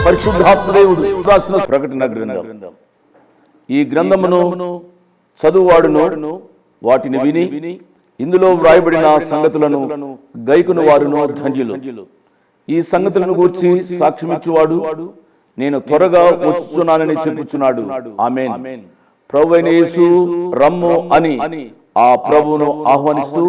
పరిశుద్ధాత్మదేవుడు రాసిన ప్రకటన గ్రంథం. ఈ గ్రంథమును చదువువాడును వాటిని విని ఇందులో వ్రాయబడిన సంగతులను గైకును వారును ధన్యులు. ఈ సంగతులను గూర్చి సాక్ష్యమిచ్చువాడు నేను త్వరగా వచ్చుచున్నానని చెప్పుచున్నాడు. ఆమేన్. ప్రభువైన యేసు రమ్ము అని ఆ ప్రభువును ఆహ్వానిస్తూ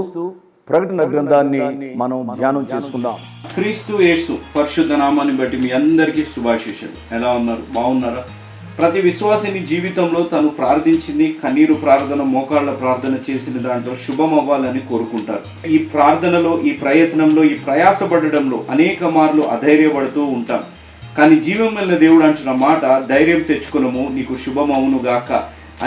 ప్రకటన గ్రంథాన్ని మనం ధ్యానం చేసుకుందాం. క్రీస్తు యేసు పరిశుద్ధ నామాన్ని బట్టి మీ అందరికీ శుభాశీస్సులు. ఎలా ఉన్నారు? బాగున్నారా? ప్రతి విశ్వాసిని జీవితంలో తను ప్రార్థించింది, కన్నీరు ప్రార్థన, మోకాళ్ళ ప్రార్థన చేసిన దాంట్లో శుభం అవ్వాలని కోరుకుంటారు. ఈ ప్రార్థనలో, ఈ ప్రయత్నంలో, ఈ ప్రయాసపడడంలో అనేక మార్లు అధైర్యపడుతూ ఉంటాం. కానీ జీవం వెళ్ళిన దేవుడు అంటున్న మాట, ధైర్యం తెచ్చుకునము, నీకు శుభమవును గాక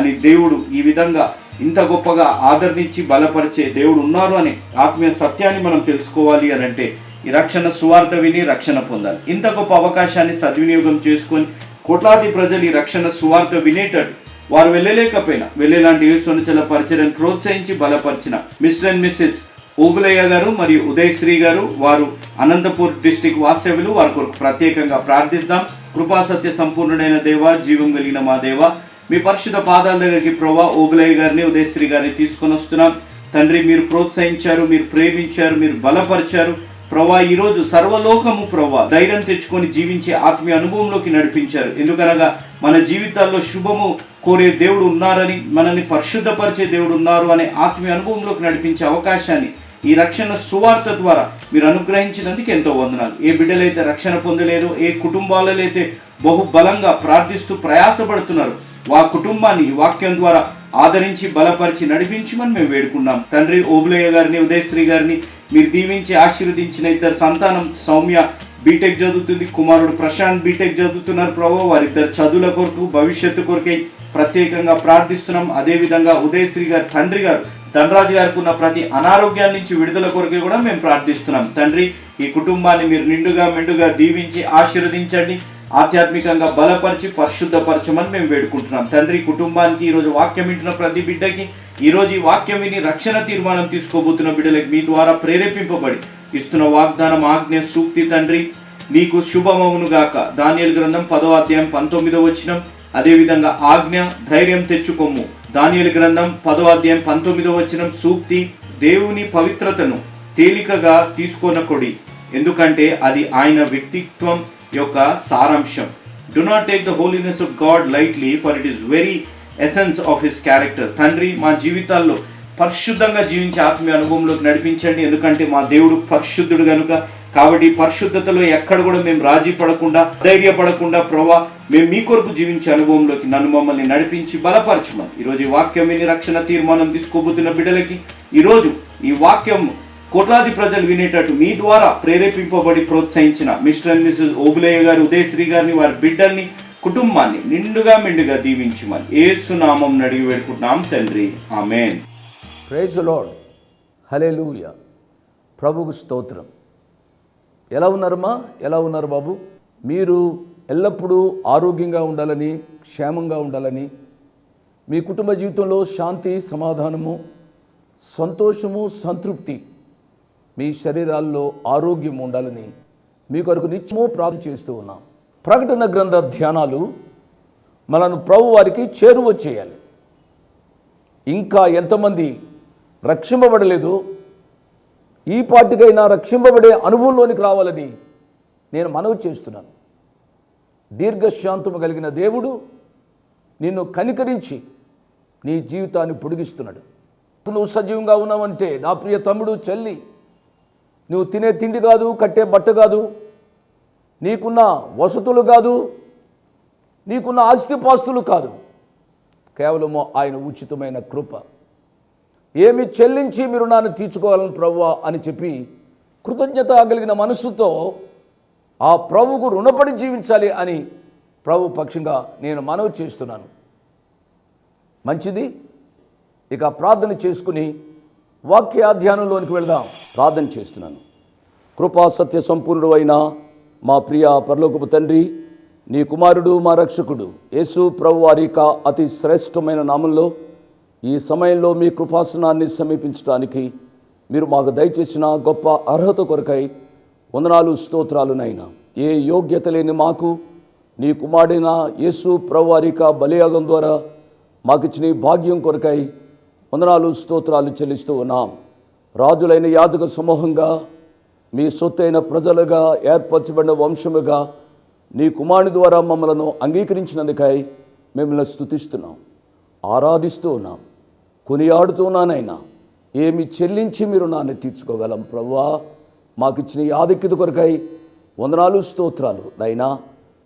అని దేవుడు ఈ విధంగా ఇంత గొప్పగా ఆదరించి బలపరిచే దేవుడు ఉన్నారు అనే ఆత్మీయ సత్యాన్ని మనం తెలుసుకోవాలి అని అంటే ఈ రక్షణ సువార్త విని రక్షణ పొందాలి. ఇంత గొప్ప అవకాశాన్ని సద్వినియోగం చేసుకొని కోట్లాది ప్రజలు ఈ రక్షణ సువార్త వినేటట్టు వారు వెళ్ళలేకపోయినా వెళ్ళేలాంటి యేసునిచల పరిచర్యను ప్రోత్సహించి బలపరిచిన మిస్టర్ అండ్ మిస్సెస్ ఓబులయ్య గారు మరియు ఉదయశ్రీ గారు, వారు అనంతపూర్ డిస్టిక్ వాస్తవ్యులు, వారి కొరకు ప్రత్యేకంగా ప్రార్థిస్తాం. కృపాసత్య సంపూర్ణుడైన దేవ, జీవం కలిగిన మా దేవ, మీ పరిశుద్ధ పాదాల దగ్గరికి ప్రభా ఓబులయ్య గారిని, ఉదయశ్రీ గారిని తీసుకొని వస్తున్నాం. తండ్రి, మీరు ప్రోత్సహించారు, మీరు ప్రేమించారు, మీరు బలపరిచారు ప్రభా. ఈరోజు సర్వలోకము ప్రభా ధైర్యం తెచ్చుకొని జీవించే ఆత్మీయ అనుభవంలోకి నడిపించారు. ఎందుకనగా మన జీవితాల్లో శుభము కోరే దేవుడు ఉన్నారని, మనల్ని పరిశుద్ధపరిచే దేవుడు ఉన్నారు అనే ఆత్మీయ అనుభవంలోకి నడిపించే అవకాశాన్ని ఈ రక్షణ సువార్త ద్వారా మీరు అనుగ్రహించినందుకు ఎంతో వందనాలు. ఏ బిడ్డలైతే రక్షణ పొందలేరు, ఏ కుటుంబాలలో అయితే బహుబలంగా ప్రార్థిస్తూ ప్రయాసపడుతున్నారు, ఆ కుటుంబాన్ని ఈ వాక్యం ద్వారా ఆదరించి బలపరిచి నడిపించమని మేము వేడుకున్నాం. తండ్రి, ఓబులయ్య గారిని, ఉదయశ్రీ గారిని మీరు దీవించి ఆశీర్వదించిన ఇద్దరు సంతానం, సౌమ్య బీటెక్ చదువుతుంది, కుమారుడు ప్రశాంత్ బీటెక్ చదువుతున్నారు ప్రభావ. వారిద్దరు చదువుల కొరకు, భవిష్యత్తు కొరకే ప్రత్యేకంగా ప్రార్థిస్తున్నాం. అదేవిధంగా ఉదయశ్రీ గారి తండ్రి గారు, ధనరాజు గారికి ఉన్న ప్రతి అనారోగ్యాల నుంచి విడుదల కొరకే కూడా మేము ప్రార్థిస్తున్నాం. తండ్రి, ఈ కుటుంబాన్ని మీరు నిండుగా మెండుగా దీవించి ఆశీర్వదించండి, ఆధ్యాత్మికంగా బలపరిచి పరిశుద్ధపరచమని మేము వేడుకుంటున్నాం. తండ్రి, కుటుంబానికి ఈరోజు వాక్యం వింటున్న ప్రతి బిడ్డకి, ఈరోజు ఈ వాక్యం విని రక్షణ తీర్మానం తీసుకోబోతున్న బిడ్డలకి మీ ద్వారా ప్రేరేపింపబడి ఇస్తున్న వాగ్దానం, ఆజ్ఞ, సూక్తి తండ్రి నీకు శుభమవును గాక. దానియేలు గ్రంథం 10వ అధ్యాయం 19వ వచనం. అదేవిధంగా ఆజ్ఞ, ధైర్యం తెచ్చుకొమ్ము. దానియేలు గ్రంథం 10వ అధ్యాయం 19వ వచనం. సూక్తి, దేవుని పవిత్రతను తేలికగా తీసుకొనకొడి, ఎందుకంటే అది ఆయన వ్యక్తిత్వం యొక్క సారాంశం. Do not take the holiness of God lightly, for it is very essence of his character. తండ్రి, మా జీవితాల్లో పరిశుద్ధంగా జీవించే ఆత్మీయ అనుభవంలోకి నడిపించండి. ఎందుకంటే మా దేవుడు పరిశుద్ధుడు కనుక. కాబట్టి పరిశుద్ధతలో ఎక్కడ కూడా మేము రాజీ పడకుండా, ధైర్యపడకుండా ప్రభా మేము మీ కొరకు జీవించే అనుభవంలోకి నన్ను మమ్మల్ని నడిపించి బలపరచమని ఈరోజు ఈ వాక్యం విని రక్షణ తీర్మానం తీసుకోబోతున్న బిడ్డలకి ఈరోజు ఈ వాక్యం కోట్లాది ప్రజలు వినేటట్టు మీ ద్వారా ప్రేరేపింపబడి ప్రోత్సహించిన మిస్టర్ అండ్ మిస్సెస్ ఓబులయ్య గారు, ఉదయశ్రీ గారిని, వారి బిడ్డల్ని, కుటుంబాన్ని నిండుగా మెండుగా దీవించమని యేసు నామం అడిగి వేడుకుంటున్నాం తండ్రి. Amen. Praise the Lord. Hallelujah. ప్రభువుకు స్తోత్రం. ఎలా ఉన్నారమ్మా? ఎలా ఉన్నారు బాబు? మీరు ఎల్లప్పుడూ ఆరోగ్యంగా ఉండాలని, క్షేమంగా ఉండాలని, మీ కుటుంబ జీవితంలో శాంతి, సమాధానము, సంతోషము, సంతృప్తి, మీ శరీరాల్లో ఆరోగ్యం ఉండాలని మీ కొరకు నిత్యము ప్రార్థన చేస్తూ ఉన్నాం. ప్రకటన గ్రంథ ధ్యానాలు మనను ప్రభు వారికి చేరువ చేయాలి. ఇంకా ఎంతమంది రక్షింపబడలేదు, ఈ పాటికైనా రక్షింపబడే అనుభవంలోనికి రావాలని నేను మనవి చేస్తున్నాను. దీర్ఘశాంతము కలిగిన దేవుడు నిన్ను కనికరించి నీ జీవితాన్ని పొడిగిస్తున్నాడు. నువ్వు సజీవంగా ఉన్నావంటే నా ప్రియ తమ్ముడు, చెల్లి, నువ్వు తినే తిండి కాదు, కట్టే బట్ట కాదు, నీకున్న వసతులు కాదు, నీకున్న ఆస్తిపాస్తులు కాదు, కేవలము ఆయన ఉచితమైన కృప. ఏమి చెల్లించి మీరు నన్ను తీర్చుకోవాలని ప్రభువా అని చెప్పి కృతజ్ఞత కలిగిన మనస్సుతో ఆ ప్రభువుకు రుణపడి జీవించాలి అని ప్రభు పక్షంగా నేను మనవి చేస్తున్నాను. మంచిది. ఇక ప్రార్థన చేసుకుని వాక్యాధ్యానంలోనికి వెళదాం. ప్రార్థన చేస్తున్నాను. కృపా సత్య సంపూర్ణుడు అయిన మా ప్రియ పరలోకపు తండ్రి, నీ కుమారుడు మా రక్షకుడు యేసు ప్రభు వారి యొక్క అతి శ్రేష్టమైన నామంలో ఈ సమయంలో మీ కృపాసనాన్ని సమీపించడానికి మీరు మాకు దయచేసిన గొప్ప అర్హత కొరకై వందనాలు, స్తోత్రాలు నైనా. ఏ యోగ్యత లేని మాకు నీ కుమారుడైన యేసు ప్రభువారిక బలియాగం ద్వారా మాకిచ్చిన ఈ భాగ్యం కొరకై వందనాలు స్తోత్రాలు చెల్లిస్తూ ఉన్నాం. రాజులైన యాజక సమూహంగా మీ సొత్తైన ప్రజలుగా ఏర్పరచబడిన వంశముగా నీ కుమారుని ద్వారా మమ్మలను అంగీకరించినందుకై మిమ్మల్ని స్తుతిస్తున్నాం, ఆరాధిస్తూ ఉన్నాం, కొనియాడుతూ ఉన్నానైనా. ఏమి చెల్లించి మీరు నాన్న తీర్చుకోగలం ప్రభువా. మాకిచ్చిన ఈ ఆధిక్యత కొరకై వందనాలు స్తోత్రాలు. నైనా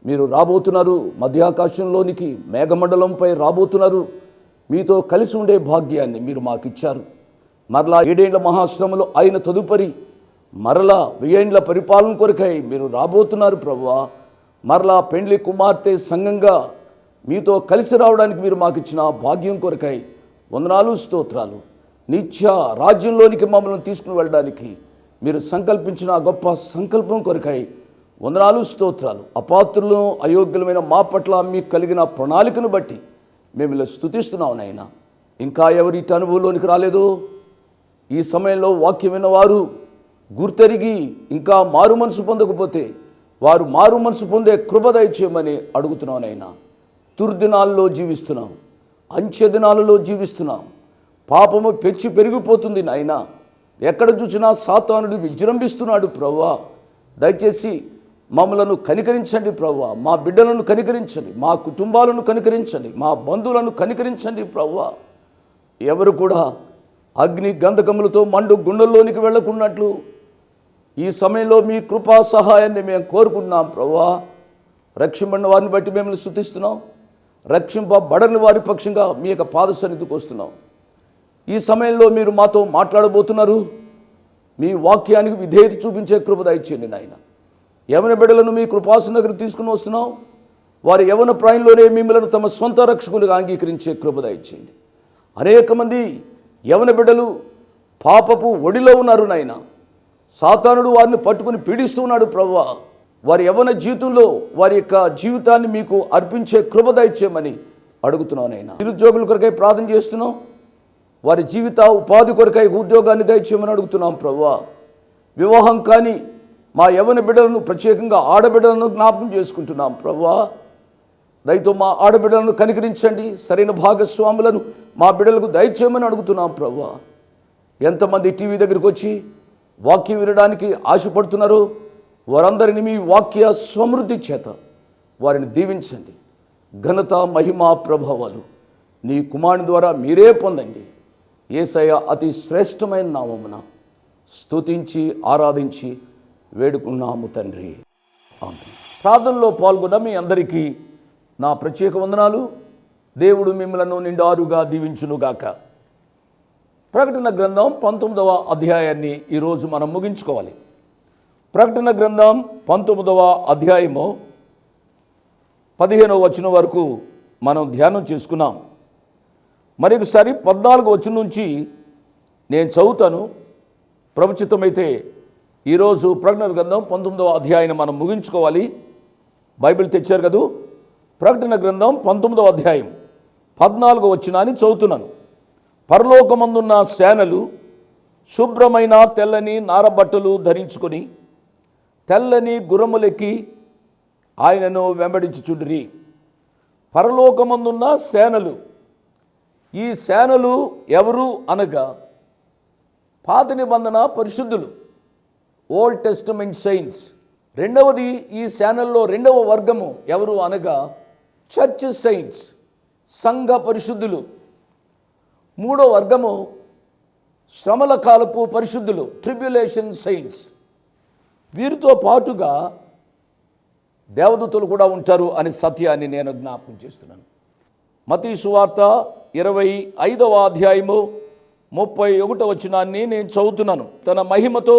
మీరు రాబోతున్నారు, మధ్యాకాశంలోనికి మేఘమండలంపై రాబోతున్నారు. మీతో కలిసి ఉండే భాగ్యాన్ని మీరు మాకిచ్చారు. మరలా 7 ఏళ్ల మహాశ్రమలు అయిన తదుపరి మరలా 1000 ఏళ్ల పరిపాలన కొరకై మీరు రాబోతున్నారు ప్రభువా. మరలా పెండ్లి కుమార్తె సంఘంగా మీతో కలిసి రావడానికి మీరు మాకిచ్చిన భాగ్యం కొరకై వందనాలు స్తోత్రాలు. నిత్య రాజ్యంలోనికి మమ్మల్ని తీసుకుని వెళ్ళడానికి మీరు సంకల్పించిన గొప్ప సంకల్పం కొరకై వందనాలు స్తోత్రాలు. అపాత్రులు అయోగ్యులమైన మా పట్ల మీకు కలిగిన ప్రణాళికను బట్టి మిమ్మల్ని స్తుతిస్తున్నాం నాయన. ఇంకా ఎవరి అనుభవంలోనికి రాలేదు, ఈ సమయంలో వాక్యం విన్నవారు గుర్తెరిగి ఇంకా మారు మనసు పొందకపోతే వారు మారు మనసు పొందే కృప దయచేయమని అడుగుతున్నాం నాయన. దుర్దినాల్లో జీవిస్తున్నాం, అంచె దినాలలో జీవిస్తున్నాం. పాపము పెరిగిపోతుంది నాయన. ఎక్కడ చూసినా సాతానుడు విజృంభిస్తున్నాడు ప్రభువా. దయచేసి మమ్మలను కనికరించండి ప్రభువా. మా బిడ్డలను కనికరించండి, మా కుటుంబాలను కనికరించండి, మా బంధువులను కనికరించండి ప్రభువా. ఎవరు కూడా అగ్ని గంధకములతో మండు గుండెల్లోనికి వెళ్ళకున్నట్లు ఈ సమయంలో మీ కృపా సహాయాన్ని మేము కోరుకుంటున్నాం ప్రభువా. రక్షింపబడిన వారిని బట్టి మేము స్తుతిస్తున్నాం, రక్షింపబడని వారి పక్షంగా మీ యొక్క పాద సన్నిధికి వస్తున్నాం. ఈ సమయంలో మీరు మాతో మాట్లాడబోతున్నారు. మీ వాక్యానికి విధేయత చూపించే కృప దయచేయండి నాయన. యవన బిడ్డలను మీ కృపాసన దగ్గర తీసుకుని వస్తున్నాం. వారి యవన ప్రాయంలోనే మిమ్మల్ని తమ సొంత రక్షకులుగా అంగీకరించే కృప దయచేయండి. అనేక మంది యవన బిడ్డలు పాపపు ఒడిలో ఉన్నారు నాయన. సాతానుడు వారిని పట్టుకుని పీడిస్తున్నాడు ప్రభువా. వారి యవన జీవితంలో వారి యొక్క జీవితాన్ని మీకు అర్పించే కృప దయచేయమని అడుగుతున్నాను నాయన. నిరుద్యోగుల కొరకై ప్రార్థన చేస్తున్నాం. వారి జీవిత ఉపాధి కొరకై ఉద్యోగాన్ని దయచేయమని అడుగుతున్నాం ప్రభువా. వివాహం కానీ మా యవన బిడ్డలను, ప్రత్యేకంగా ఆడబిడ్డలను జ్ఞాపకం చేసుకుంటున్నాం ప్రభువా. దయతో మా ఆడబిడ్డలను కనికరించండి, సరైన భాగస్వాములను మా బిడ్డలకు దయచేయమని అడుగుతున్నాం ప్రభువా. ఎంతమంది టీవీ దగ్గరికి వచ్చి వాక్యం వినడానికి ఆశపడుతున్నారో వారందరినీ మీ వాక్య సమృద్ధి చేత వారిని దీవించండి. ఘనత, మహిమ, ప్రభావాలు నీ కుమారుని ద్వారా మీరే పొందండి. యేసయ్య అతి శ్రేష్టమైన నామమున స్తుతించి ఆరాధించి వేడుకున్నాము తండ్రి, ఆమేన్. ప్రార్థనలో పాల్గొన్న మీ అందరికీ నా ప్రత్యేక వందనాలు. దేవుడు మిమ్మలను నిండారుగా దీవించునుగాక. ప్రకటన గ్రంథం 19వ అధ్యాయాన్ని ఈరోజు మనం ముగించుకోవాలి. ప్రకటన గ్రంథం 19వ అధ్యాయము 15వ వచనం వరకు మనం ధ్యానం చేసుకున్నాం. మరొకసారి 14వ వచనం నుంచి నేను చదువుతాను. ప్రభుచితమైతే ఈరోజు ప్రకటన గ్రంథం 19వ అధ్యాయాన్ని మనం ముగించుకోవాలి. బైబిల్ తెచ్చారు కదూ. ప్రకటన గ్రంథం 19వ అధ్యాయం 14వ వచనాన్ని చదువుతున్నాను. పరలోకమందున్న సేనలు శుభ్రమైన తెల్లని నారబట్టలు ధరించుకొని తెల్లని గుర్రములెక్కి ఆయనను వెంబడించుచుండిరి. పరలోకమందున్న సేనలు. ఈ సేనలు ఎవరు అనగా పాత నిబంధన పరిశుద్ధులు, ఓల్డ్ టెస్టమెంట్ సెయింట్స్. రెండవది, ఈ సేనల్లో రెండవ వర్గము ఎవరు అనగా చర్చ్ సెయింట్స్, సంఘ పరిశుద్ధులు. మూడో వర్గము శ్రమల కాలపు పరిశుద్ధులు, ట్రిబ్యులేషన్ సెయింట్స్. వీరితో పాటుగా దేవదూతలు కూడా ఉంటారు అనే సత్యాన్ని నేను జ్ఞాపకం చేస్తున్నాను. మత్తయి సువార్త 25వ అధ్యాయము 31వ వచనాన్ని నేను చదువుతున్నాను. తన మహిమతో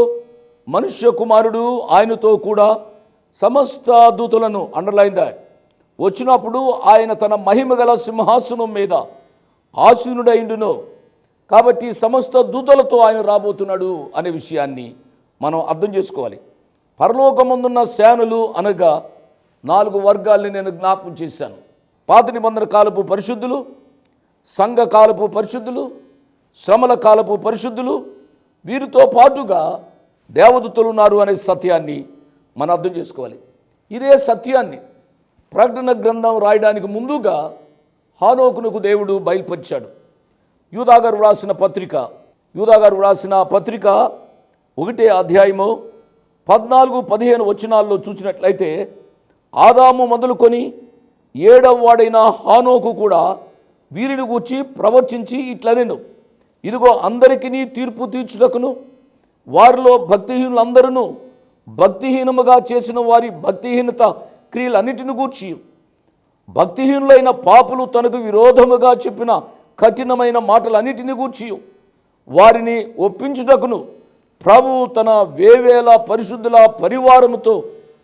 మనుష్య కుమారుడు ఆయనతో కూడా సమస్త దూతలను, అండర్లైన్ దాట్, వచ్చినప్పుడు ఆయన తన మహిమ గల సింహాసనం మీద ఆసీనుడైండును. కాబట్టి సమస్త దూతలతో ఆయన రాబోతున్నాడు అనే విషయాన్ని మనం అర్థం చేసుకోవాలి. పరలోకమందున్న సేనలు అనగా 4 వర్గాల్ని నేను జ్ఞాపకం చేశాను. పాత నిబంధన కాలపు పరిశుద్ధులు, సంఘ కాలపు పరిశుద్ధులు, శ్రమల కాలపు పరిశుద్ధులు. వీరితో పాటుగా దేవదూతలు ఉన్నారు అనే సత్యాన్ని మనం అర్థం చేసుకోవాలి. ఇదే సత్యాన్ని ప్రకటన గ్రంథం రాయడానికి ముందుగా హానోకునకు దేవుడు బయలుపరిచాడు. యూదాగారు వ్రాసిన పత్రిక 1వ అధ్యాయము 14-15 వచనాల్లో చూసినట్లయితే, ఆదాము మొదలుకొని 7వ వాడైన హానోకు కూడా వీరిని గూర్చి ప్రవర్తించి ఇట్లనెను, ఇదిగో అందరికీ తీర్పు తీర్చుటకును వారిలో భక్తిహీనులందరూ భక్తిహీనముగా చేసిన వారి భక్తిహీనత క్రియలన్నిటిని గూర్చి, భక్తిహీనులైన పాపులు తనకు విరోధముగా చెప్పిన కఠినమైన మాటలన్నిటిని గూర్చి వారిని ఒప్పించుటకును ప్రభువు తన వేవేల పరిశుద్ధుల పరివారముతో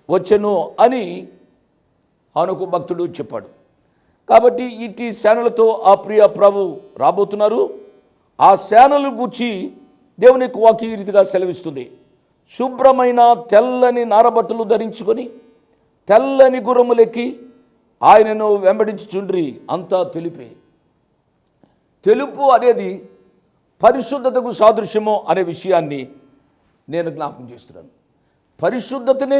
వచ్చెను అని హానోకు భక్తుడు చెప్పాడు. కాబట్టి ఇటు సేనలతో ఆ ప్రియ ప్రభు రాబోతున్నారు. ఆ సేనలు గూర్చి దేవుని వాక్యం ఈ రీతిగా సెలవిస్తుంది. శుభ్రమైన తెల్లని నారబట్టలు ధరించుకొని తెల్లని గుర్రములెక్కి ఆయనను వెంబడించుచుండ్రి. అంతా తెలుపే. తెలుపు అనేది పరిశుద్ధతకు సాదృశ్యము అనే విషయాన్ని నేను జ్ఞాపకం చేస్తున్నాను. పరిశుద్ధతనే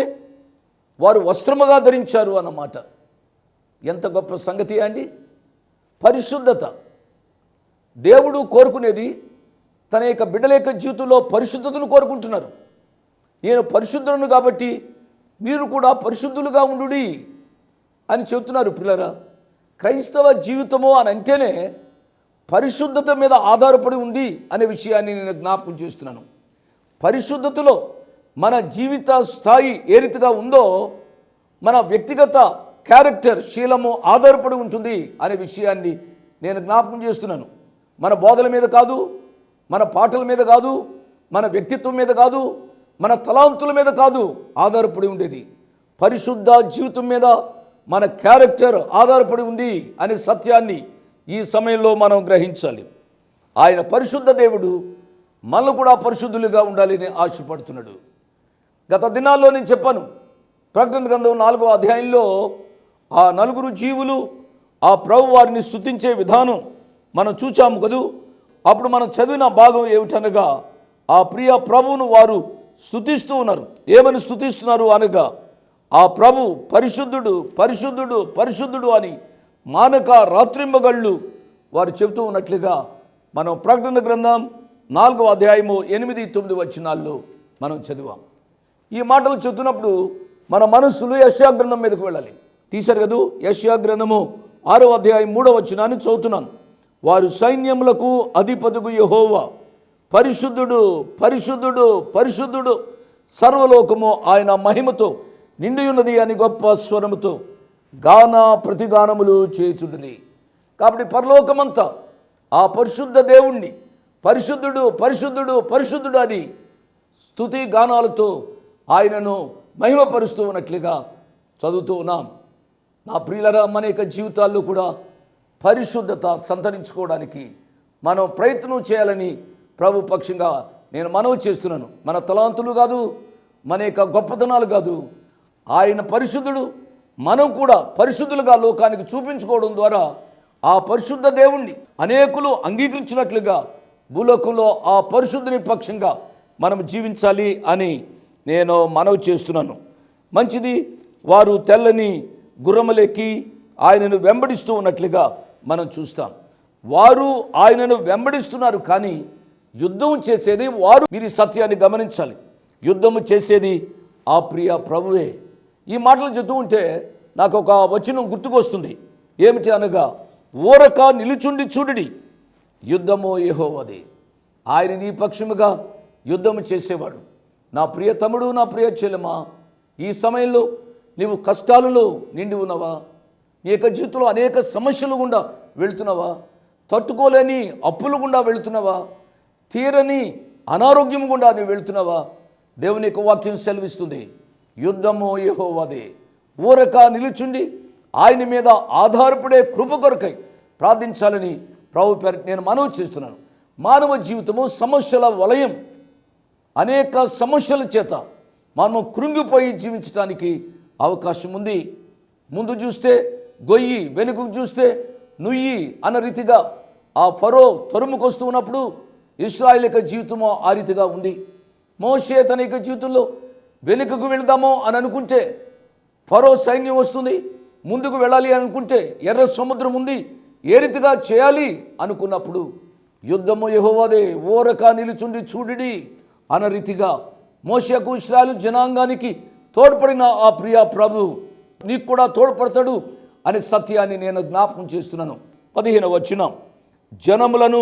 వారు వస్త్రముగా ధరించారు అన్నమాట. ఎంత గొప్ప సంగతి అండి! పరిశుద్ధత దేవుడు కోరుకునేది. తన యొక్క బిడ్డల యొక్క జీవితంలో పరిశుద్ధతను కోరుకుంటున్నారు. నేను పరిశుద్ధులను కాబట్టి మీరు కూడా పరిశుద్ధులుగా ఉండుడి అని చెబుతున్నారు. పిల్లరా, క్రైస్తవ జీవితము అని అంటేనే పరిశుద్ధత మీద ఆధారపడి ఉంది అనే విషయాన్ని నేను జ్ఞాపకం చేస్తున్నాను. పరిశుద్ధతలో మన జీవిత స్థాయి ఏ రీతిగా ఉందో మన వ్యక్తిగత క్యారెక్టర్ శీలము ఆధారపడి ఉంటుంది అనే విషయాన్ని నేను జ్ఞాపకం చేస్తున్నాను. మన బోధల మీద కాదు, మన పాటల మీద కాదు, మన వ్యక్తిత్వం మీద కాదు, మన తలాంతుల మీద కాదు ఆధారపడి ఉండేది. పరిశుద్ధ జీవితం మీద మన క్యారెక్టర్ ఆధారపడి ఉంది అనే సత్యాన్ని ఈ సమయంలో మనం గ్రహించాలి. ఆయన పరిశుద్ధ దేవుడు మనల్ని కూడా పరిశుద్ధులుగా ఉండాలని ఆశపడుతున్నాడు. గత దినాల్లో నేను చెప్పాను, ప్రకటన గ్రంథం 4వ అధ్యాయంలో ఆ 4 జీవులు ఆ ప్రభు వారిని స్తుతించే విధానం మనం చూచాము కదూ. అప్పుడు మనం చదివిన భాగం ఏమిటనగా, ఆ ప్రియ ప్రభువును వారు స్తుతిస్తూ ఉన్నారు. ఏమని స్తుతిస్తున్నారు అనగా, ఆ ప్రభు పరిశుద్ధుడు పరిశుద్ధుడు పరిశుద్ధుడు అని మానక రాత్రింబగళ్ళు వారు చెబుతూ ఉన్నట్లుగా మనం ప్రకటన గ్రంథం 4వ అధ్యాయము 8-9 వచనాల్లో మనం చదివాం. ఈ మాటలు చెబుతున్నప్పుడు మన మనస్సులు యెషయా గ్రంథం మీదకు వెళ్ళాలి. తీశారు కదూ. యెషయా గ్రంథము 6వ అధ్యాయం 3వ వచనాన్ని చదువుతున్నాను. వారు సైన్యములకు అధిపతిగు యెహోవా పరిశుద్ధుడు పరిశుద్ధుడు పరిశుద్ధుడు, సర్వలోకము ఆయన మహిమతో నిండి ఉన్నది అని గొప్ప స్వరముతో గాన ప్రతిగానములు చేయుచుండిరి. కాబట్టి పరలోకమంతా ఆ పరిశుద్ధ దేవుణ్ణి పరిశుద్ధుడు పరిశుద్ధుడు పరిశుద్ధుడు అని స్తుతి గానాలతో ఆయనను మహిమపరుస్తూ ఉన్నట్లుగా చదువుతూ ఉన్నాం. నా ప్రియులరా, మన యొక్క జీవితాల్లో కూడా పరిశుద్ధత సంతరించుకోవడానికి మనం ప్రయత్నం చేయాలని ప్రభు పక్షంగా నేను మనవి చేస్తున్నాను. మన తలాంతులు కాదు, మన యొక్క గొప్పతనాలు కాదు, ఆయన పరిశుద్ధుడు. మనం కూడా పరిశుద్ధులుగా లోకానికి చూపించుకోవడం ద్వారా ఆ పరిశుద్ధ దేవుణ్ణి అనేకులు అంగీకరించినట్లుగా భూలోకంలో ఆ పరిశుద్ధుని పక్షంగా మనం జీవించాలి అని నేను మనవి చేస్తున్నాను. మంచిది. వారు తెల్లని గుర్రములెక్కి ఆయనను వెంబడిస్తూ ఉన్నట్లుగా మనం చూస్తాం. వారు ఆయనను వెంబడిస్తున్నారు, కానీ యుద్ధం చేసేది వారు. మీరు ఈ సత్యాన్ని గమనించాలి. యుద్ధము చేసేది ఆ ప్రియ ప్రభువే. ఈ మాటలు చెబుతూ ఉంటే నాకు ఒక వచనం గుర్తుకొస్తుంది. ఏమిటి అనగా, ఊరక నిలుచుండి చూడుడి, యుద్ధము యెహోవాది. ఆయన నీ పక్షముగా యుద్ధము చేసేవాడు. నా ప్రియ తమ్ముడు, నా ప్రియ చెల్లెమా, ఈ సమయంలో నీవు కష్టాలలో నిండి ఉన్నావా? నీ యొక్క జీవితంలో అనేక సమస్యలు గుండా వెళుతున్నావా? తట్టుకోలేని అప్పులు గుండా వెళుతున్నావా? తీరని అనారోగ్యం గుండా నీవు వెళుతున్నావా? దేవుని యొక్క వాక్యం సెలవిస్తుంది, యుద్ధము యెహోవాదే. ఊరక నిలుచుండి ఆయన మీద ఆధారపడే కృప కొరకై ప్రార్థించాలని ప్రభు పేరు నేను మనవి చేస్తున్నాను. మానవ జీవితము సమస్యల వలయం. అనేక సమస్యల చేత మనం కృంగిపోయి జీవించడానికి అవకాశం ఉంది. ముందు చూస్తే గొయ్యి, వెనుకకు చూస్తే నుయ్యి అన్న రీతిగా ఆ ఫరో తరుముకొస్తూ ఉన్నప్పుడు ఇశ్రాయేలు యొక్క జీవితము ఆ రీతిగా ఉంది. మోషే తన యొక్క జీవితంలో వెనుకకు వెళదామో అని అనుకుంటే ఫరో సైన్యం వస్తుంది, ముందుకు వెళ్ళాలి అనుకుంటే ఎర్ర సముద్రం ఉంది, ఏ రీతిగా చేయాలి అనుకున్నప్పుడు యుద్ధము యెహోవాదే, ఓరక నిలుచుండి చూడిడి అన్న రీతిగా మోషేకు ఇశ్రాయేలు జనాంగానికి తోడ్పడిన ఆ ప్రియ ప్రభు నీకు కూడా తోడ్పడతాడు అనే సత్యాన్ని నేను జ్ఞాపకం చేస్తున్నాను. 15వ వచనం, జనములను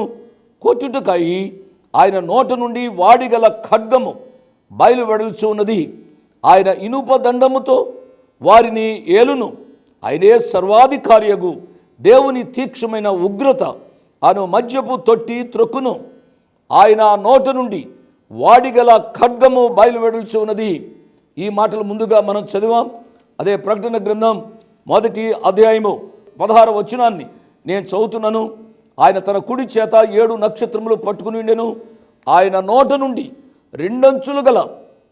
కొట్టుటకై ఆయన నోట నుండి వాడిగల ఖడ్గము బయలువెడల్చు ఉన్నది. ఆయన ఇనుప దండముతో వారిని ఏలును. ఆయనే సర్వాధికారియగు దేవుని తీక్షమైన ఉగ్రత అను మద్యపు తొట్టి త్రొక్కును. ఆయన నోట నుండి వాడిగల ఖడ్గము బయలువెడల్చు ఉన్నది. ఈ మాటలు ముందుగా మనం చదివాం. అదే ప్రకటన గ్రంథం 1వ అధ్యాయము 16వ వచనాన్ని నేను చదువుతున్నాను. ఆయన తన కుడి చేత 7 నక్షత్రములు పట్టుకుని ఉండెను. ఆయన నోట నుండి 2 అంచులు గల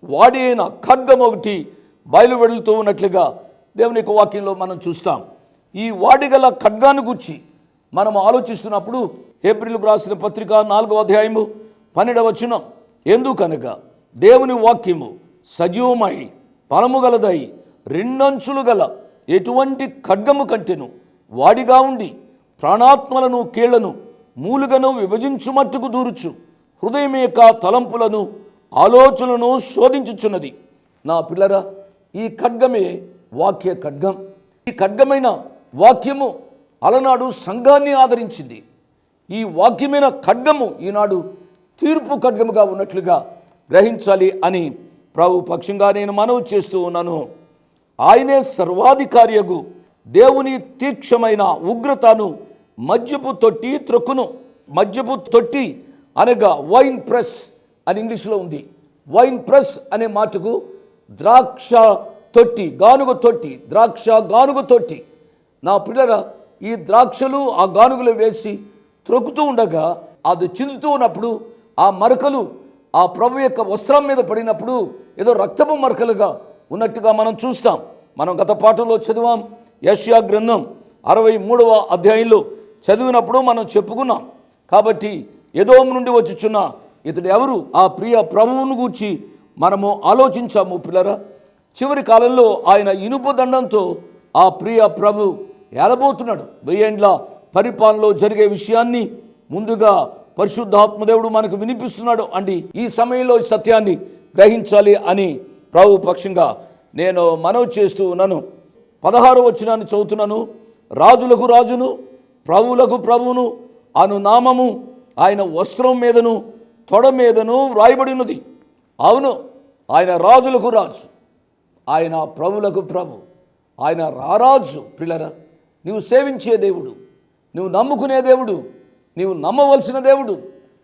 వాడి అయిన ఖడ్గం ఒకటి బయలువెడుతూ ఉన్నట్లుగా దేవుని యొక్క వాక్యంలో మనం చూస్తాం. ఈ వాడిగల ఖడ్గాన్ని గురించి మనం ఆలోచిస్తున్నప్పుడు హెబ్రీయులకు రాసిన పత్రిక 4వ అధ్యాయము 12వ వచనం, ఎందుకనగా దేవుని వాక్యము సజీవమై బలము గలదై 2 అంచులు గల ఎటువంటి ఖడ్గము కంటెను వాడిగా ఉండి ప్రాణాత్మలను కీళ్లను మూలుగను విభజించుమట్టుకు దూరుచు హృదయం యొక్క తలంపులను ఆలోచనలను శోధించుచున్నది. నా పిల్లరా, ఈ ఖడ్గమే వాక్య ఖడ్గం. ఈ ఖడ్గమైన వాక్యము అలనాడు సంఘాన్ని ఆదరించింది. ఈ వాక్యమైన ఖడ్గము ఈనాడు తీర్పు ఖడ్గముగా ఉన్నట్లుగా గ్రహించాలి అని ప్రభు పక్షంగా నేను మనవి చేస్తూ ఉన్నాను. ఆయనే సర్వాధికారియగు దేవుని తీక్షమైన ఉగ్రతను మద్యపు తొట్టి త్రొక్కును. మద్యపు తొట్టి అనగా వైన్ ప్రెస్ అని ఇంగ్లీష్లో ఉంది. వైన్ ప్రెస్ అనే మాటకు ద్రాక్ష తొట్టి, గానుగ తొట్టి, ద్రాక్ష గానుగ తొట్టి. నా పిల్లరా, ఈ ద్రాక్షలు ఆ గానుగలు వేసి త్రొక్కుతూ ఉండగా అది చిందుతూ ఉన్నప్పుడు ఆ మరకలు ఆ ప్రభు యొక్క వస్త్రం మీద పడినప్పుడు ఏదో రక్తపు మరకలుగా ఉన్నట్టుగా మనం చూస్తాం. మనం గత పాఠంలో చదివాం. యెషయా గ్రంథం 63వ అధ్యాయంలో చదివినప్పుడు మనం చెప్పుకున్నాం. కాబట్టి ఎదోము నుండి వచ్చుచున్న ఇతడు ఎవరు? ఆ ప్రియ ప్రభువును గూర్చి మనము ఆలోచించాము పిల్లరా. చివరి కాలంలో ఆయన ఇనుప దండంతో ఆ ప్రియ ప్రభు ఏలబోతున్నాడు. 1000 ఏండ్ల పరిపాలనలో జరిగే విషయాన్ని ముందుగా పరిశుద్ధాత్మదేవుడు మనకు వినిపిస్తున్నాడు అండి. ఈ సమయంలో ఈ సత్యాన్ని గ్రహించాలి అని ప్రభు పక్షంగా నేను మనవి చేస్తూ ఉన్నాను. 16వ వచనాన్ని చదువుతున్నాను. రాజులకు రాజును ప్రభువులకు ప్రభువును అను నామము ఆయన వస్త్రం మీదను తొడ మీదను వ్రాయబడి ఉన్నది. అవును, ఆయన రాజులకు రాజు, ఆయన ప్రభువులకు ప్రభు, ఆయన రారాజు. పిల్లరా, నీవు సేవించే దేవుడు, నువ్వు నమ్ముకునే దేవుడు, నీవు నమ్మవలసిన దేవుడు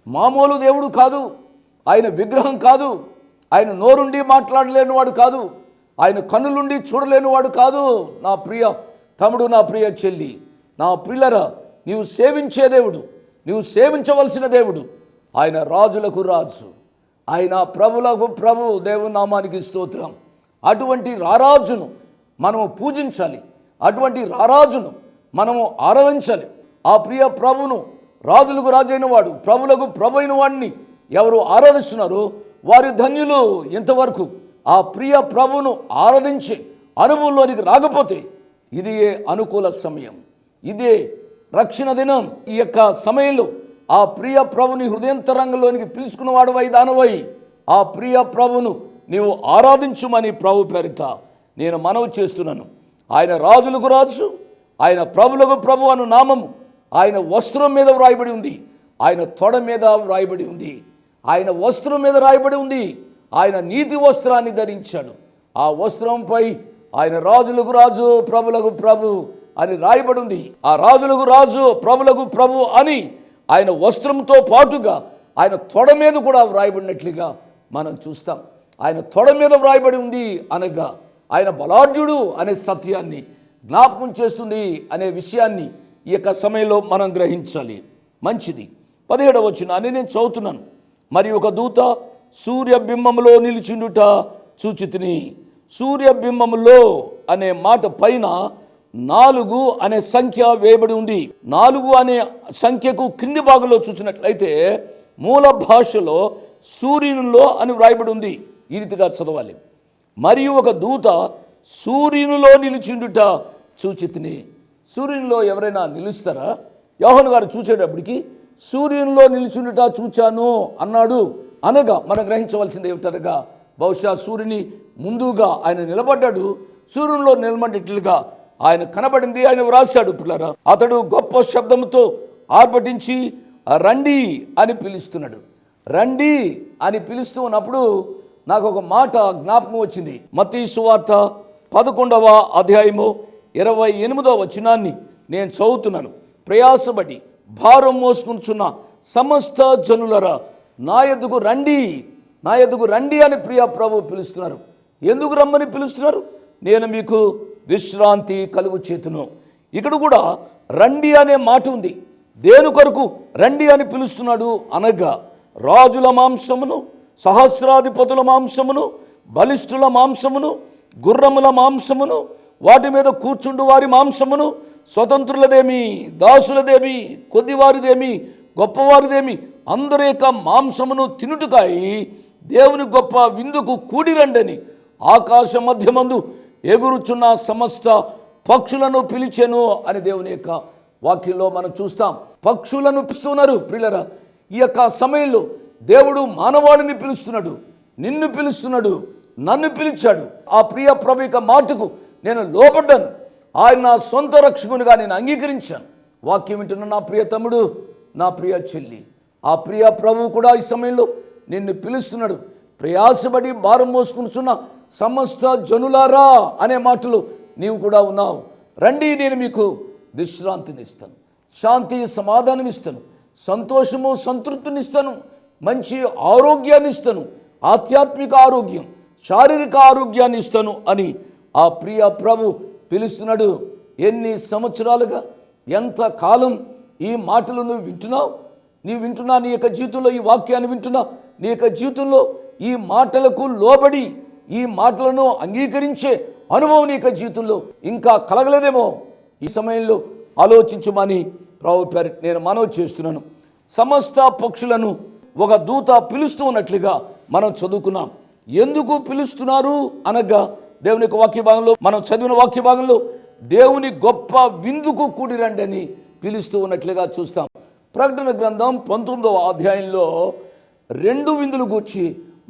మామూలు దేవుడు కాదు. ఆయన విగ్రహం కాదు. ఆయన నోరుండి మాట్లాడలేనివాడు కాదు. ఆయన కన్నులుండి చూడలేనివాడు కాదు. నా ప్రియ తమ్ముడు, నా ప్రియ చెల్లి, నా పిల్లరా, నీవు సేవించే దేవుడు, నీవు సేవించవలసిన దేవుడు ఆయన రాజులకు రాజు, ఆయన ప్రభులకు ప్రభు. దేవుని నామానికి స్తోత్రం. అటువంటి రారాజును మనము పూజించాలి. అటువంటి రారాజును మనము ఆరాధించాలి. ఆ ప్రియ ప్రభును, రాజులకు రాజైన వాడు, ప్రభులకు ప్రభు అయిన వాడిని ఎవరు ఆరాధిస్తున్నారో వారి ధన్యులు. ఎంతవరకు ఆ ప్రియ ప్రభును ఆరాధించే అనుభవంలోనికి రాకపోతే ఇది అనుకూల సమయం, ఇదే రక్షణ దినం. ఈ యొక్క సమయంలో ఆ ప్రియ ప్రభుని హృదయంతరంగంలోనికి పిలుచుకున్నవాడు వై దానవై ఆ ప్రియ ప్రభును నీవు ఆరాధించుమని ప్రభు పేరిట నేను మనవి చేస్తున్నాను. ఆయన రాజులకు రాజు, ఆయన ప్రభులకు ప్రభు అను నామము ఆయన వస్త్రం మీద వ్రాయబడి ఉంది, ఆయన తొడ మీద వ్రాయబడి ఉంది, ఆయన వస్త్రం మీద రాయబడి ఉంది. ఆయన నీతి వస్త్రాన్ని ధరించాడు. ఆ వస్త్రంపై ఆయన రాజులకు రాజు ప్రభులకు ప్రభు అని రాయబడి ఉంది. ఆ రాజులకు రాజు ప్రభులకు ప్రభు అని ఆయన వస్త్రంతో పాటుగా ఆయన తొడ మీద కూడా వ్రాయబడినట్లుగా మనం చూస్తాం. ఆయన తొడ మీద వ్రాయబడి ఉంది అనగా ఆయన బలాఢ్యుడు అనే సత్యాన్ని జ్ఞాపకం చేస్తుంది అనే విషయాన్ని ఈ యొక్క సమయంలో మనం గ్రహించాలి. మంచిది. 17వ వచనాన్ని నేను చదువుతున్నాను. మరి ఒక దూత సూర్యబింబములో నిలిచిండుట చూచితిని. సూర్యబింబములో అనే మాట పైన 4 అనే సంఖ్య వేయబడి ఉంది. 4 అనే సంఖ్యకు క్రింది భాగంలో చూసినట్లయితే మూల భాషలో సూర్యునిలో అని వ్రాయబడి ఉంది. ఈ రీతిగా చదవాలి. మరియు ఒక దూత సూర్యునిలో నిలిచిండుట చూచితిని. సూర్యునిలో ఎవరైనా నిలుస్తారా? యోహాను గారు చూసేటప్పటికి సూర్యునిలో నిలుచుండుట చూచాను అన్నాడు. అనగా మనం గ్రహించవలసింది ఏమిటనగా, బహుశా సూర్యుని ముందుగా ఆయన నిలబడ్డాడు, సూర్యునిలో నిలబడినట్లుగా ఆయన కనబడింది, ఆయన వ్రాశాడు. పిల్లరా, అతడు గొప్ప శబ్దంతో ఆర్భటించి రండి అని పిలుస్తున్నాడు. రండి అని పిలుస్తూ ఉన్నప్పుడు నాకు ఒక మాట జ్ఞాపకం వచ్చింది. మత్తయి సువార్త 11వ అధ్యాయము 28వ వచనాన్ని నేను చదువుతున్నాను. ప్రయాసపడి భారం మోసుకుంటున్న సమస్త జనులరా నా యొద్దకు రండి, నా యొద్దకు రండి అని ప్రియ ప్రభు పిలుస్తున్నారు. ఎందుకు రమ్మని పిలుస్తున్నారు? నేను మీకు విశ్రాంతి కలుగు చేతును. ఇక్కడ కూడా రండి అనే మాట ఉంది. దేని కొరకు రండి అని పిలుస్తున్నాడు అనగా, రాజుల మాంసమును, సహస్రాధిపతుల మాంసమును, బలిష్ఠుల మాంసమును, గుర్రముల మాంసమును, వాటి మీద కూర్చుండు వారి మాంసమును, స్వతంత్రులదేమి, దాసులదేమి, కొద్దివారిదేమి, గొప్పవారిదేమి, అందరి యొక్క మాంసమును తినుటకాయి దేవుని గొప్ప విందుకు కూడిరండని ఆకాశ మధ్యమందు ఎగురుచున్న సమస్త పక్షులను పిలిచెను అని దేవుని యొక్క వాక్యంలో మనం చూస్తాం. పక్షులను పిలుస్తున్నారు. ప్రియులరా, ఈ యొక్క సమయంలో దేవుడు మానవాళిని పిలుస్తున్నాడు, నిన్ను పిలుస్తున్నాడు, నన్ను పిలిచాడు. ఆ ప్రియ ప్రభు యొక్క మాటకు నేను లోబడ్డాను. ఆయన నా సొంత రక్షకునిగా నేను అంగీకరించాను. వాక్యం వింటున్న నా ప్రియ తమ్ముడు, నా ప్రియ చెల్లి, ఆ ప్రియ ప్రభు కూడా ఈ సమయంలో నిన్ను పిలుస్తున్నాడు. ప్రయాసపడి భారం మోసుకుంటున్న సమస్త జనులారా అనే మాటలు నీవు కూడా ఉన్నావు. రండి, నేను మీకు విశ్రాంతిని ఇస్తాను, శాంతి సమాధానం ఇస్తాను, సంతోషము సంతృప్తిని ఇస్తాను, మంచి ఆరోగ్యాన్ని ఇస్తాను, ఆధ్యాత్మిక ఆరోగ్యం, శారీరక ఆరోగ్యాన్ని ఇస్తాను అని ఆ ప్రియ ప్రభు పిలుస్తున్నాడు. ఎన్ని సంవత్సరాలుగా, ఎంత కాలం ఈ మాటలు నువ్వు వింటున్నావు? నీవు వింటున్నా, నీ యొక్క జీవితంలో ఈ వాక్యాన్ని వింటున్నా, నీ యొక్క జీవితంలో ఈ మాటలకు లోబడి ఈ మాటలను అంగీకరించే అనుభవం నీ యొక్క జీవితంలో ఇంకా కలగలేదేమో. ఈ సమయంలో ఆలోచించమని ప్రభు పేరు నేను మనవి చేస్తున్నాను. సమస్త పక్షులను ఒక దూత పిలుస్తూ ఉన్నట్లుగా మనం చదువుకున్నాం. ఎందుకు పిలుస్తున్నారు అనగా, దేవుని యొక్క వాక్య భాగంలో మనం చదివిన వాక్య భాగంలో దేవుని గొప్ప విందుకు కూడి రండి అని పిలుస్తూ ఉన్నట్లుగా చూస్తాం. ప్రకటన గ్రంథం 19వ అధ్యాయంలో 2 విందులు గూర్చి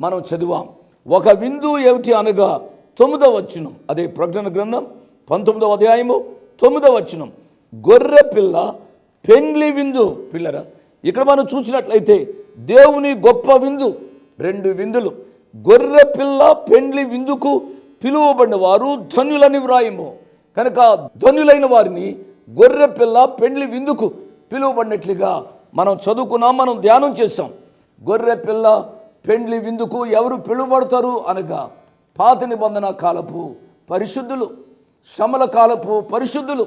మనం చదివాం. ఒక విందు ఏమిటి అనగా 9వ వచనం. అదే ప్రకటన గ్రంథం 19వ అధ్యాయము 9వ వచనం, గొర్రె పిల్ల పెండ్లి విందు. పిల్లరా, ఇక్కడ మనం చూసినట్లయితే దేవుని గొప్ప విందు, 2 విందులు. గొర్రె పిల్ల పెండ్లి విందుకు పిలువబడిన వారు ధన్యులని వ్రాయము. కనుక ధన్యులైన వారిని గొర్రె పిల్ల పెండ్లి విందుకు పిలువబడినట్లుగా మనం చదువుకున్నాం, మనం ధ్యానం చేసాం. గొర్రె పిల్ల పెండ్లి విందుకు ఎవరు పిలువబడతారు అనగా, పాత నిబంధన కాలపు పరిశుద్ధులు, శ్రమల కాలపు పరిశుద్ధులు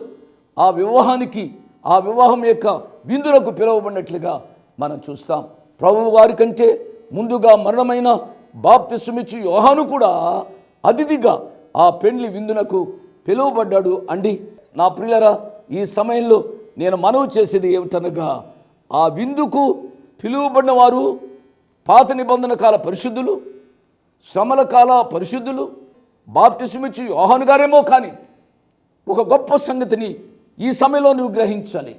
ఆ వివాహానికి, ఆ వివాహం యొక్క విందులకు పిలువబడినట్లుగా మనం చూస్తాం. ప్రభువు వారి కంటే ముందుగా మరణమైన బాప్తిస్మమిచ్చు యోహాను కూడా అతిథిగా ఆ పెండ్లి విందునకు పిలువబడ్డాడు అండి. నా ప్రియులరా, ఈ సమయంలో నేను మనవి చేసేది ఏమిటనగా, ఆ విందుకు పిలువబడిన వారు పాత నిబంధన కాల పరిశుద్ధులు, శ్రమల కాల పరిశుద్ధులు, బాప్తిస్మమిచ్చు యోహాను గారేమో. కానీ ఒక గొప్ప సంగతిని ఈ సమయంలో నువ్వు గ్రహించాలి.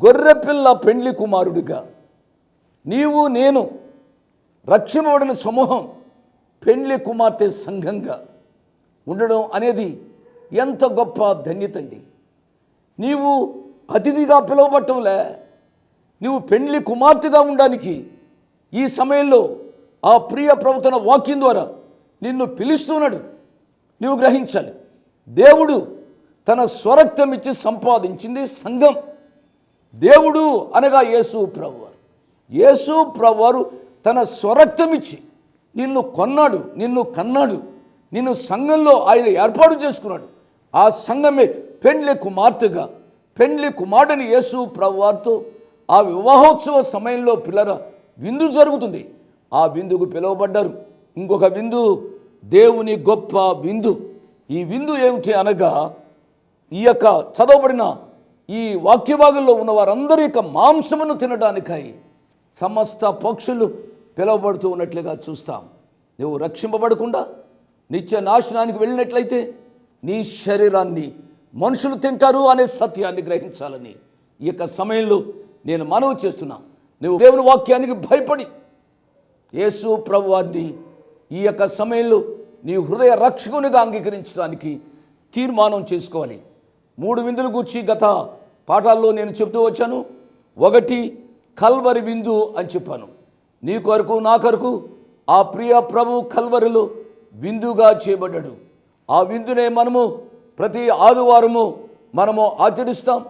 గొర్రెపిల్ల పెండ్లి కుమారుడిగా నీవు నేను రక్షింపబడిన సమూహం పెండ్లి కుమార్తె సంఘంగా ఉండడం అనేది ఎంత గొప్ప ధన్యతండి. నీవు అతిథిగా పిలువబట్టంలే, నీవు పెండ్లి కుమార్తెగా ఉండడానికి ఈ సమయంలో ఆ ప్రియ ప్రవర్తన వాక్యం ద్వారా నిన్ను పిలుస్తున్నాడు. నీవు గ్రహించాలి, దేవుడు తన స్వరక్తం ఇచ్చి సంపాదించింది సంఘం. దేవుడు అనగా యేసు ప్రభువారు. యేసు ప్రభువారు తన స్వరక్తం ఇచ్చి నిన్ను కొన్నాడు, నిన్ను కన్నాడు, నిన్ను సంఘంలో ఆయన ఏర్పాటు చేసుకున్నాడు. ఆ సంఘమే పెండ్లి కుమార్తెగా, పెండ్లి కుమారుడిని యేసు ప్రభువారితో ఆ వివాహోత్సవ సమయంలో పిల్లల విందు జరుగుతుంది. ఆ విందుకు పిలువబడ్డారు. ఇంకొక విందు దేవుని గొప్ప విందు. ఈ విందు ఏమిటి అనగా, ఈ యొక్క చదవబడిన ఈ వాక్య భాగంలో ఉన్న వారందరి యొక్క మాంసమును తినడానికై సమస్త పక్షులు పిలువబడుతూ ఉన్నట్లుగా చూస్తాం. నువ్వు రక్షింపబడకుండా నిత్య నాశనానికి వెళ్ళినట్లయితే నీ శరీరాన్ని మనుషులు తింటారు అనే సత్యాన్ని గ్రహించాలని ఈ యొక్క సమయంలో నేను మనవి చేస్తున్నా. నువ్వు దేవుని వాక్యానికి భయపడి యేసు ప్రభువాన్ని ఈ యొక్క సమయంలో నీ హృదయ రక్షకునిగా అంగీకరించడానికి తీర్మానం చేసుకోవాలి. 3 విందులు గూర్చి గత పాఠాల్లో నేను చెప్తూ వచ్చాను. 1 కల్వరి విందు అని చెప్పాను. నీ కొరకు నా కొరకు ఆ ప్రియ ప్రభు కల్వరిలో విందుగా చేయబడ్డాడు. ఆ విందునే మనము ప్రతి ఆదివారము మనము ఆచరిస్తాం.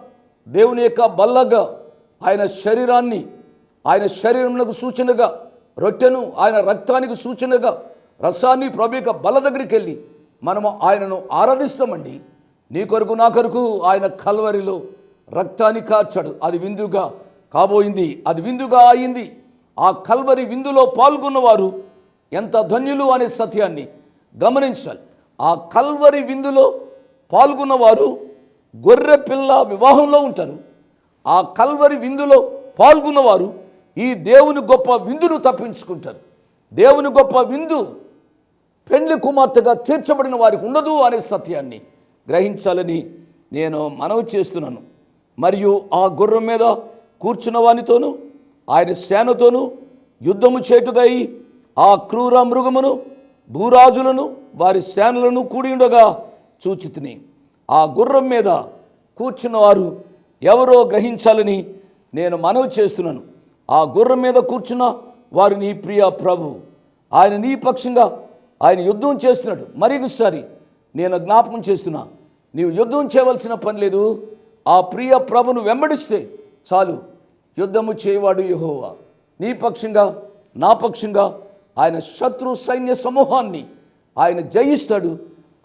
దేవుని యొక్క బల్లగా ఆయన శరీరాన్ని, ఆయన శరీరమునకు సూచనగా రొట్టెను, ఆయన రక్తానికి సూచనగా రసాన్ని ప్రభు యొక్క బల్ల దగ్గరికి వెళ్ళి మనము ఆయనను ఆరాధిస్తామండి. నీ కొరకు నా కొరకు ఆయన కల్వరిలో రక్తాన్ని కార్చాడు. అది విందుగా కాబోయింది, అది విందుగా అయింది. ఆ కల్వరి విందులో పాల్గొన్నవారు ఎంత ధన్యులు అనే సత్యాన్ని గమనించాలి. ఆ కల్వరి విందులో పాల్గొన్నవారు గొర్రె పిల్ల వివాహంలో ఉంటారు. ఆ కల్వరి విందులో పాల్గొన్నవారు ఈ దేవుని గొప్ప విందును తప్పించుకుంటారు. దేవుని గొప్ప విందు పెండ్లి కుమార్తెగా తీర్చబడిన వారికి ఉండదు అనే సత్యాన్ని గ్రహించాలని నేను మనవి చేస్తున్నాను. మరియు ఆ గుర్రం మీద కూర్చున్న వానితోనూ ఆయన సేనతోనూ యుద్ధము చేటుకై ఆ క్రూర మృగమును, భూరాజులను, వారి సేనలను కూడి ఉండగా చూచితిని. ఆ గుర్రం మీద కూర్చున్నవారు ఎవరో గ్రహించాలని నేను మనవి చేస్తున్నాను. ఆ గుర్రం మీద కూర్చున్న వారు నీ ప్రియ ప్రభు. ఆయన నీ పక్షంగా ఆయన యుద్ధం చేస్తున్నాడు. మరొకసారి నేను జ్ఞాపకం చేస్తున్నా, నీవు యుద్ధం చేయవలసిన పని లేదు. ఆ ప్రియ ప్రభును వెంబడిస్తే చాలు. యుద్ధము చేయవాడు యెహోవా. నీ పక్షంగా నా పక్షంగా ఆయన శత్రు సైన్య సమూహాన్ని ఆయన జయిస్తాడు,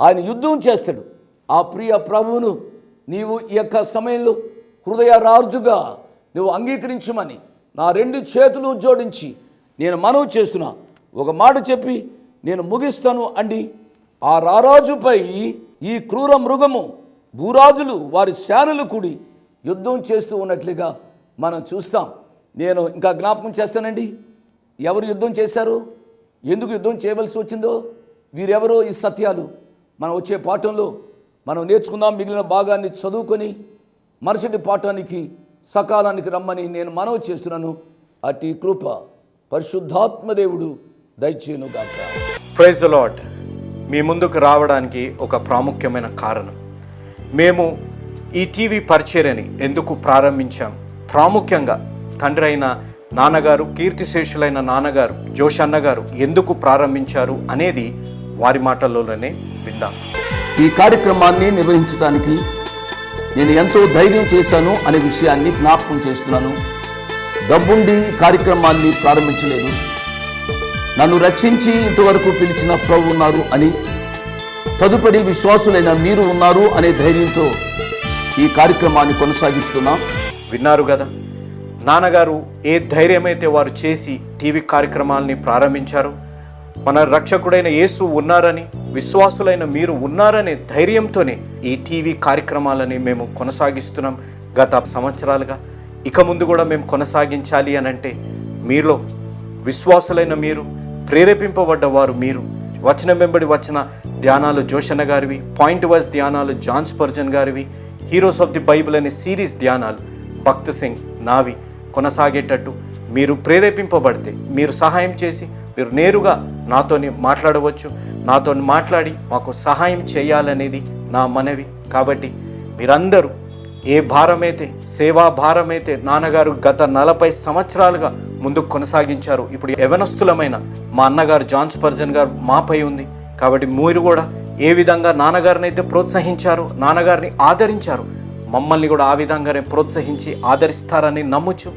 ఆయన యుద్ధం చేస్తాడు. ఆ ప్రియ ప్రభువును నీవు ఈ యొక్క సమయంలో హృదయ రాజుగా నువ్వు అంగీకరించమని నా 2 చేతులు జోడించి నేను మనవి చేస్తున్నా. ఒక మాట చెప్పి నేను ముగిస్తాను అండి. ఆ రారాజుపై ఈ క్రూర మృగము, భూరాజులు, వారి సేనలు కూడి యుద్ధం చేస్తూ ఉన్నట్లుగా మనం చూస్తాం. నేను ఇంకా జ్ఞాపకం చేస్తానండి. ఎవరు యుద్ధం చేశారు, ఎందుకు యుద్ధం చేయవలసి వచ్చిందో, వీరెవరో ఈ సత్యాలు మనం వచ్చే పాఠంలో మనం నేర్చుకుందాం. మిగిలిన భాగాన్ని చదువుకొని మరుసటి పాఠానికి సకాలానికి రమ్మని నేను మనవి చేస్తున్నాను. అట్టి కృప పరిశుద్ధాత్మ దేవుడు దయచేయునుగాక. Praise the Lord. మీ ముందుకు రావడానికి ఒక ప్రాముఖ్యమైన కారణం, మేము ఈ టీవీ పరిచర్యని ఎందుకు ప్రారంభించాం, ప్రాముఖ్యంగా తండ్రి అయిన నాన్నగారు, కీర్తిశేషులైన నాన్నగారు జోష్ అన్నగారు ఎందుకు ప్రారంభించారు అనేది వారి మాటల్లోనే విందాం. ఈ కార్యక్రమాన్ని నిర్వహించడానికి నేను ఎంతో ధైర్యం చేశాను అనే విషయాన్ని జ్ఞాపకం చేస్తున్నాను. డబ్బుండి ఈ కార్యక్రమాన్ని ప్రారంభించలేదు. నన్ను రక్షించి ఇంతవరకు పిలిచిన ప్రభు ఉన్నారు అని, తదుపరి విశ్వాసులైన మీరు ఉన్నారు అనే ధైర్యంతో ఈ కార్యక్రమాన్ని కొనసాగిస్తున్నాం. విన్నారు కదా, నాన్నగారు ఏ ధైర్యమైతే వారు చేసి టీవీ కార్యక్రమాలని ప్రారంభించారు. మన రక్షకుడైన యేసు ఉన్నారని, విశ్వాసులైన మీరు ఉన్నారనే ధైర్యంతోనే ఈ టీవీ కార్యక్రమాలని మేము కొనసాగిస్తున్నాం గత సంవత్సరాలుగా. ఇక ముందు కూడా మేము కొనసాగించాలి అని అంటే మీలో విశ్వాసులైన మీరు, ప్రేరేపింపబడ్డవారు మీరు, వచనం వెంబడి వచ్చిన ధ్యానాలు జోషన్న గారివి, పాయింట్ వైజ్ ధ్యానాలు జాన్ స్పర్జన్ గారివి, హీరోస్ ఆఫ్ ది బైబిల్ అనే సిరీస్ ధ్యానాలు భక్త్ సింగ్ నావి కొనసాగేటట్టు మీరు ప్రేరేపింపబడితే, మీరు సహాయం చేసి మీరు నేరుగా నాతోని మాట్లాడవచ్చు. నాతో మాట్లాడి మాకు సహాయం చేయాలనేది నా మనవి. కాబట్టి మీరందరూ ఏ భారమైతే, సేవా భారమైతే నాన్నగారు గత 40 సంవత్సరాలుగా ముందుకు కొనసాగించారు, ఇప్పుడు యవనస్తులమైన మా అన్నగారు జాన్ స్పర్జన్ గారు మాపై ఉంది. కాబట్టి మీరు కూడా ఏ విధంగా నాన్నగారిని అయితే ప్రోత్సహించారు, నాన్నగారిని ఆదరించారు, మమ్మల్ని కూడా ఆ విధంగానే ప్రోత్సహించి ఆదరిస్తారని నమ్ముచు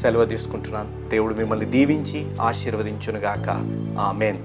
సెలవు తీసుకుంటున్నాను. దేవుడు మిమ్మల్ని దీవించి ఆశీర్వదించునుగాక. ఆమేన్.